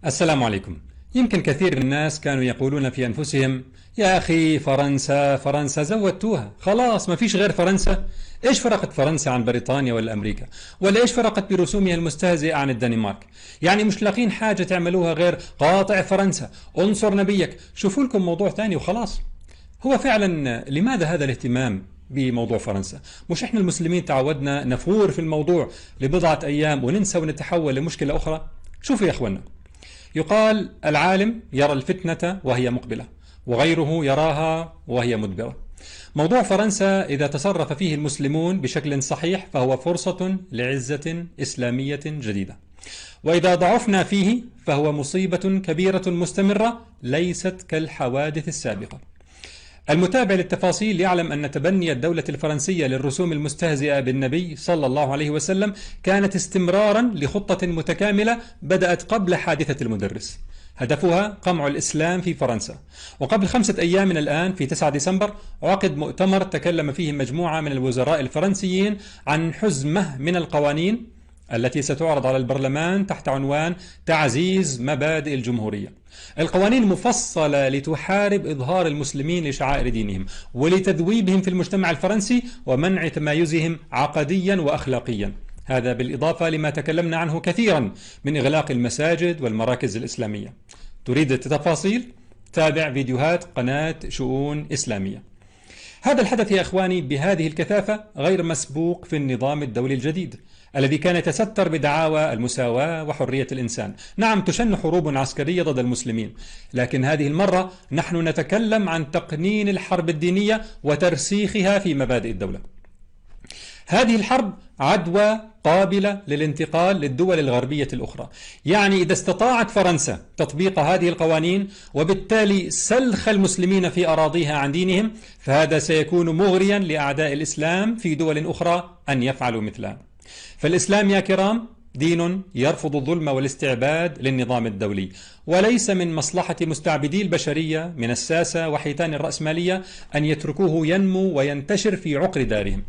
السلام عليكم. يمكن كثير من الناس كانوا يقولون في أنفسهم: يا أخي فرنسا فرنسا زودتوها خلاص، ما فيش غير فرنسا. إيش فرقت فرنسا عن بريطانيا ولا أمريكا؟ ولا إيش فرقت برسومها المستهزئة عن الدنمارك؟ يعني مش لاقين حاجة تعملوها غير قاطع فرنسا، انصر نبيك، شوفوا لكم موضوع ثاني وخلاص. هو فعلا لماذا هذا الاهتمام بموضوع فرنسا؟ مش احنا المسلمين تعودنا نفور في الموضوع لبضعة أيام وننسى ونتحول لمشكلة أخرى؟ شوفوا يا أخوانا، يقال: العالم يرى الفتنة وهي مقبلة، وغيره يراها وهي مدبرة. موضوع فرنسا إذا تصرف فيه المسلمون بشكل صحيح فهو فرصة لعزة إسلامية جديدة، وإذا ضعفنا فيه فهو مصيبة كبيرة مستمرة ليست كالحوادث السابقة. المتابع للتفاصيل يعلم أن تبني الدولة الفرنسية للرسوم المستهزئة بالنبي صلى الله عليه وسلم كانت استمرارا لخطة متكاملة بدأت قبل حادثة المدرس، هدفها قمع الإسلام في فرنسا. وقبل 5 أيام من الآن في 9 ديسمبر عقد مؤتمر تكلم فيه مجموعة من الوزراء الفرنسيين عن حزمة من القوانين التي ستعرض على البرلمان تحت عنوان تعزيز مبادئ الجمهورية. القوانين مفصلة لتحارب إظهار المسلمين لشعائر دينهم ولتذويبهم في المجتمع الفرنسي ومنع تمايزهم عقديا وأخلاقيا، هذا بالإضافة لما تكلمنا عنه كثيرا من إغلاق المساجد والمراكز الإسلامية. تريد التفاصيل؟ تابع فيديوهات قناة شؤون إسلامية. هذا الحدث يا إخواني بهذه الكثافة غير مسبوق في النظام الدولي الجديد الذي كان يتستر بدعاوى المساواة وحرية الإنسان. نعم، تشن حروب عسكرية ضد المسلمين، لكن هذه المرة نحن نتكلم عن تقنين الحرب الدينية وترسيخها في مبادئ الدولة. هذه الحرب عدوى قابلة للانتقال للدول الغربية الأخرى. يعني إذا استطاعت فرنسا تطبيق هذه القوانين وبالتالي سلخ المسلمين في أراضيها عن دينهم، فهذا سيكون مغريا لأعداء الإسلام في دول أخرى أن يفعلوا مثلها. فالإسلام يا كرام دين يرفض الظلم والاستعباد للنظام الدولي، وليس من مصلحة مستعبدي البشرية من الساسة وحيتان الرأسمالية أن يتركوه ينمو وينتشر في عقر دارهم.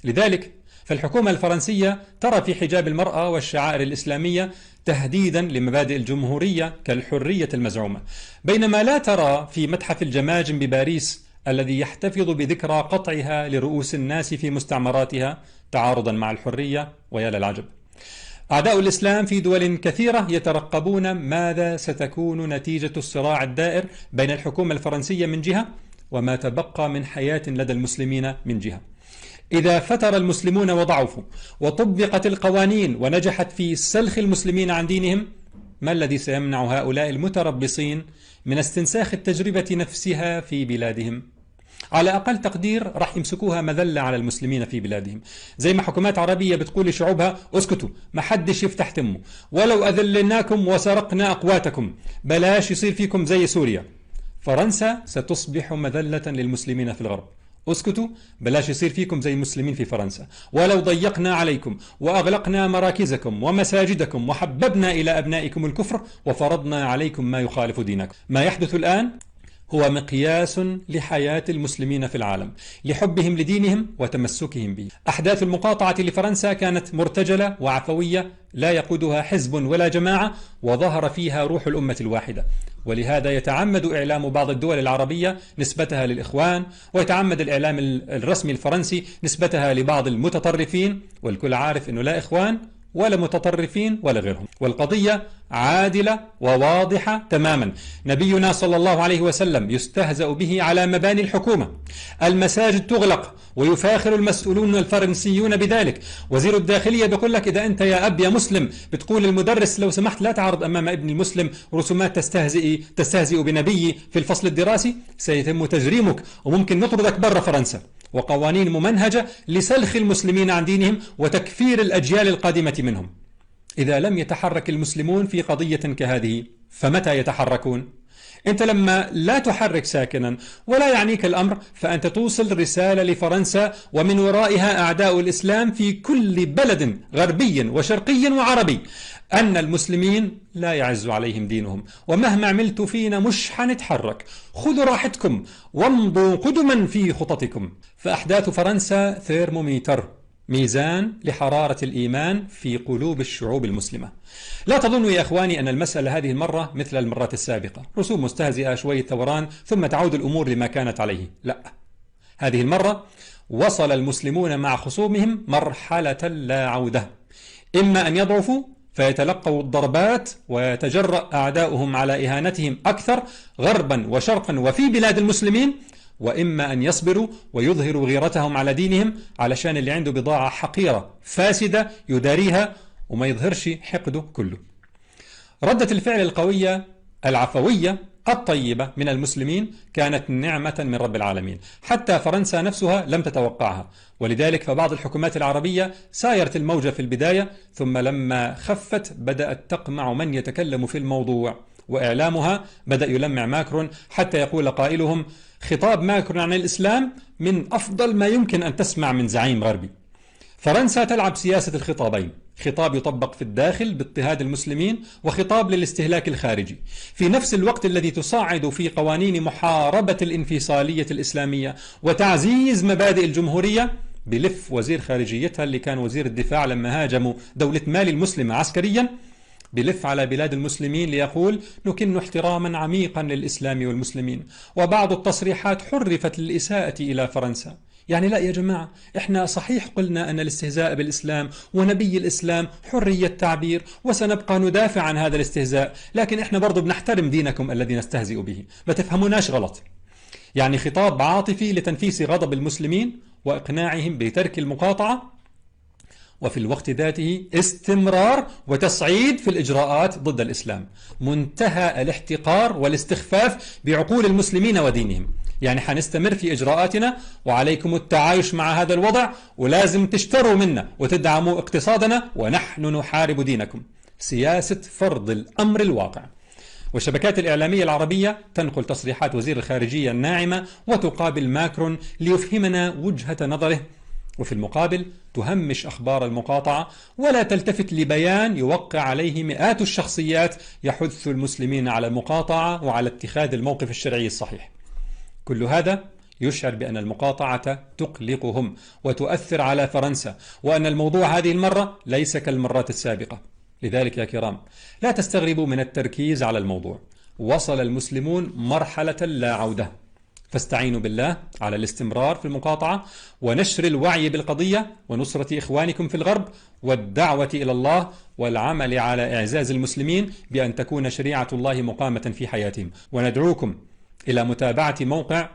لذلك فالحكومة الفرنسية ترى في حجاب المرأة والشعائر الإسلامية تهديدا لمبادئ الجمهورية كالحرية المزعومة، بينما لا ترى في متحف الجماجم بباريس الذي يحتفظ بذكرى قطعها لرؤوس الناس في مستعمراتها تعارضا مع الحرية. ويا للعجب، أعداء الإسلام في دول كثيرة يترقبون ماذا ستكون نتيجة الصراع الدائر بين الحكومة الفرنسية من جهة وما تبقى من حياة لدى المسلمين من جهة. إذا فتر المسلمون وضعفوا وطبقت القوانين ونجحت في سلخ المسلمين عن دينهم، ما الذي سيمنع هؤلاء المتربصين من استنساخ التجربة نفسها في بلادهم؟ على أقل تقدير راح يمسكوها مذلة على المسلمين في بلادهم، زي ما حكومات عربية بتقول لشعوبها: اسكتوا، ما حدش يفتح تمه، ولو أذلناكم وسرقنا أقواتكم، بلاش يصير فيكم زي سوريا. فرنسا ستصبح مذلة للمسلمين في الغرب: اسكتوا، بلاش يصير فيكم زي المسلمين في فرنسا، ولو ضيقنا عليكم وأغلقنا مراكزكم ومساجدكم وحببنا إلى أبنائكم الكفر وفرضنا عليكم ما يخالف دينكم. ما يحدث الآن هو مقياس لحياة المسلمين في العالم، لحبهم لدينهم وتمسكهم به. أحداث المقاطعة لفرنسا كانت مرتجلة وعفوية لا يقودها حزب ولا جماعة، وظهر فيها روح الأمة الواحدة. ولهذا يتعمد إعلام بعض الدول العربية نسبتها للإخوان، ويتعمد الإعلام الرسمي الفرنسي نسبتها لبعض المتطرفين، والكل عارف أنه لا إخوان ولا متطرفين ولا غيرهم، والقضية عادلة وواضحة تماما. نبينا صلى الله عليه وسلم يستهزأ به على مباني الحكومة، المساجد تغلق ويفاخر المسؤولون الفرنسيون بذلك. وزير الداخلية بيقول لك: إذا أنت يا أب يا مسلم بتقول المدرس لو سمحت لا تعرض أمام ابن المسلم رسومات تستهزئ بنبي في الفصل الدراسي، سيتم تجريمك وممكن نطردك برا فرنسا. وقوانين ممنهجة لسلخ المسلمين عن دينهم وتكفير الأجيال القادمة منهم. إذا لم يتحرك المسلمون في قضية كهذه فمتى يتحركون؟ أنت لما لا تحرك ساكنا ولا يعنيك الأمر فأنت توصل رسالة لفرنسا ومن ورائها أعداء الإسلام في كل بلد غربي وشرقي وعربي أن المسلمين لا يعز عليهم دينهم، ومهما عملتوا فينا مش حنتحرك، خذوا راحتكم وامضوا قدما في خططكم. فأحداث فرنسا ثيرموميتر ميزان لحرارة الإيمان في قلوب الشعوب المسلمة. لا تظنوا يا أخواني أن المسألة هذه المرة مثل المرات السابقة، رسوم مستهزئة، شوية ثوران، ثم تعود الأمور لما كانت عليه. لا، هذه المرة وصل المسلمون مع خصومهم مرحلة لا عودة، إما أن يضعفوا فيتلقوا الضربات ويتجرأ أعداؤهم على إهانتهم أكثر غربا وشرقا وفي بلاد المسلمين، وإما أن يصبروا ويظهروا غيرتهم على دينهم علشان اللي عنده بضاعة حقيرة فاسدة يداريها وما يظهرش حقده كله. ردة الفعل القوية العفوية الطيبة من المسلمين كانت نعمة من رب العالمين، حتى فرنسا نفسها لم تتوقعها، ولذلك فبعض الحكومات العربية سايرت الموجة في البداية، ثم لما خفت بدأت تقمع من يتكلم في الموضوع، وإعلامها بدأ يلمع ماكرون حتى يقول قائلهم: خطاب ماكرون عن الإسلام من أفضل ما يمكن أن تسمع من زعيم غربي. فرنسا تلعب سياسة الخطابين، خطاب يطبق في الداخل باضطهاد المسلمين، وخطاب للاستهلاك الخارجي، في نفس الوقت الذي تصعد في قوانين محاربة الانفصالية الإسلامية وتعزيز مبادئ الجمهورية. بلف وزير خارجيتها اللي كان وزير الدفاع لما هاجموا دولة مالي المسلمة عسكريا، بلف على بلاد المسلمين ليقول: نكن احتراما عميقا للإسلام والمسلمين. وبعض التصريحات حرفت للإساءة إلى فرنسا. يعني لا يا جماعة، احنا صحيح قلنا أن الاستهزاء بالإسلام ونبي الإسلام حرية تعبير، وسنبقى ندافع عن هذا الاستهزاء، لكن احنا برضو بنحترم دينكم الذي نستهزئ به، ما تفهموناش غلط. يعني خطاب عاطفي لتنفيس غضب المسلمين وإقناعهم بترك المقاطعة، وفي الوقت ذاته استمرار وتصعيد في الإجراءات ضد الإسلام، منتهى الاحتقار والاستخفاف بعقول المسلمين ودينهم. يعني حنستمر في إجراءاتنا وعليكم التعايش مع هذا الوضع، ولازم تشتروا منا وتدعموا اقتصادنا ونحن نحارب دينكم. سياسة فرض الأمر الواقع. والشبكات الإعلامية العربية تنقل تصريحات وزير الخارجية الناعمة وتقابل ماكرون ليفهمنا وجهة نظره، وفي المقابل تهمش أخبار المقاطعة ولا تلتفت لبيان يوقع عليه مئات الشخصيات يحث المسلمين على المقاطعة وعلى اتخاذ الموقف الشرعي الصحيح. كل هذا يشعر بأن المقاطعة تقلقهم وتؤثر على فرنسا، وأن الموضوع هذه المرة ليس كالمرات السابقة. لذلك يا كرام، لا تستغربوا من التركيز على الموضوع. وصل المسلمون مرحلة لا عودة، فاستعينوا بالله على الاستمرار في المقاطعة ونشر الوعي بالقضية ونصرة إخوانكم في الغرب والدعوة إلى الله والعمل على إعزاز المسلمين بأن تكون شريعة الله مقامة في حياتهم. وندعوكم إلى متابعة موقع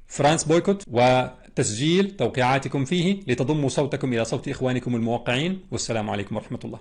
فرانس بويكوت وتسجيل توقيعاتكم فيه لتضموا صوتكم إلى صوت إخوانكم الموقعين. والسلام عليكم ورحمة الله.